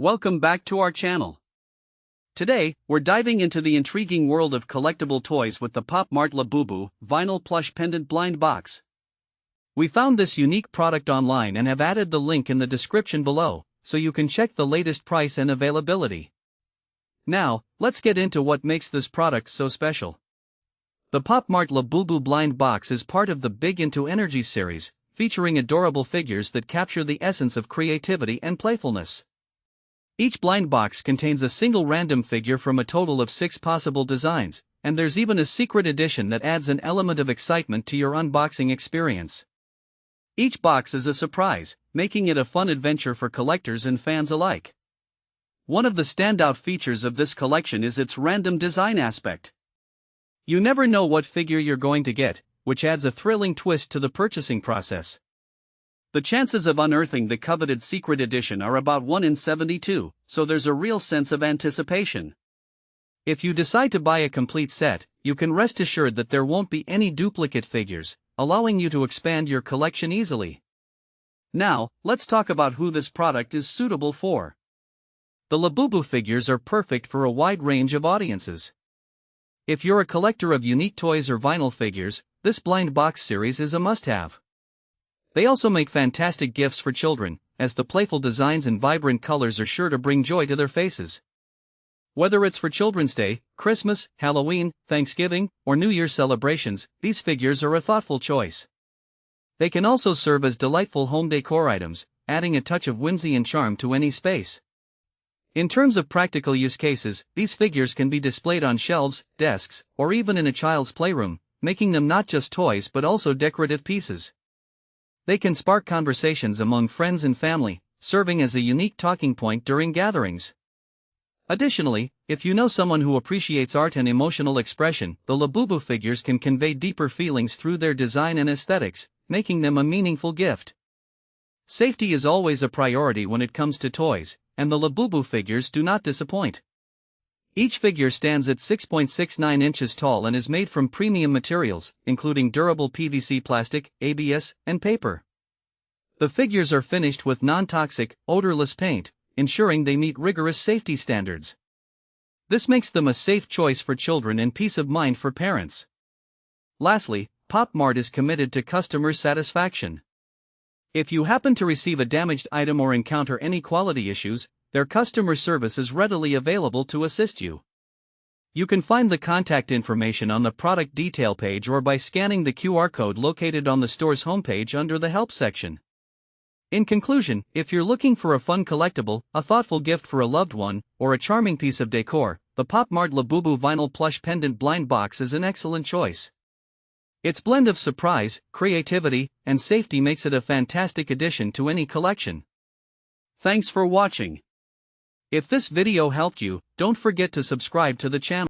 Welcome back to our channel. Today, we're diving into the intriguing world of collectible toys with the POP MART LABUBU Vinyl Plush Pendant Blind Box. We found this unique product online and have added the link in the description below, so you can check the latest price and availability. Now, let's get into what makes this product so special. The POP MART LABUBU Blind Box is part of the Big Into Energy series, featuring adorable figures that capture the essence of creativity and playfulness. Each blind box contains a single random figure from a total of 6 possible designs, and there's even a secret edition that adds an element of excitement to your unboxing experience. Each box is a surprise, making it a fun adventure for collectors and fans alike. One of the standout features of this collection is its random design aspect. You never know what figure you're going to get, which adds a thrilling twist to the purchasing process. The chances of unearthing the coveted secret edition are about 1 in 72, so there's a real sense of anticipation. If you decide to buy a complete set, you can rest assured that there won't be any duplicate figures, allowing you to expand your collection easily. Now, let's talk about who this product is suitable for. The LABUBU figures are perfect for a wide range of audiences. If you're a collector of unique toys or vinyl figures, this blind box series is a must-have. They also make fantastic gifts for children, as the playful designs and vibrant colors are sure to bring joy to their faces. Whether it's for Children's Day, Christmas, Halloween, Thanksgiving, or New Year's celebrations, these figures are a thoughtful choice. They can also serve as delightful home decor items, adding a touch of whimsy and charm to any space. In terms of practical use cases, these figures can be displayed on shelves, desks, or even in a child's playroom, making them not just toys but also decorative pieces. They can spark conversations among friends and family, serving as a unique talking point during gatherings. Additionally, if you know someone who appreciates art and emotional expression, the LABUBU figures can convey deeper feelings through their design and aesthetics, making them a meaningful gift. Safety is always a priority when it comes to toys, and the LABUBU figures do not disappoint. Each figure stands at 6.69 inches tall and is made from premium materials, including durable PVC plastic, ABS, and paper. The figures are finished with non-toxic, odorless paint, ensuring they meet rigorous safety standards. This makes them a safe choice for children and peace of mind for parents. Lastly, POP MART is committed to customer satisfaction. If you happen to receive a damaged item or encounter any quality issues, their customer service is readily available to assist you. You can find the contact information on the product detail page or by scanning the QR code located on the store's homepage under the Help section. In conclusion, if you're looking for a fun collectible, a thoughtful gift for a loved one, or a charming piece of decor, the POP MART LABUBU Vinyl Plush Pendant Blind Box is an excellent choice. Its blend of surprise, creativity, and safety makes it a fantastic addition to any collection. Thanks for watching. If this video helped you, don't forget to subscribe to the channel.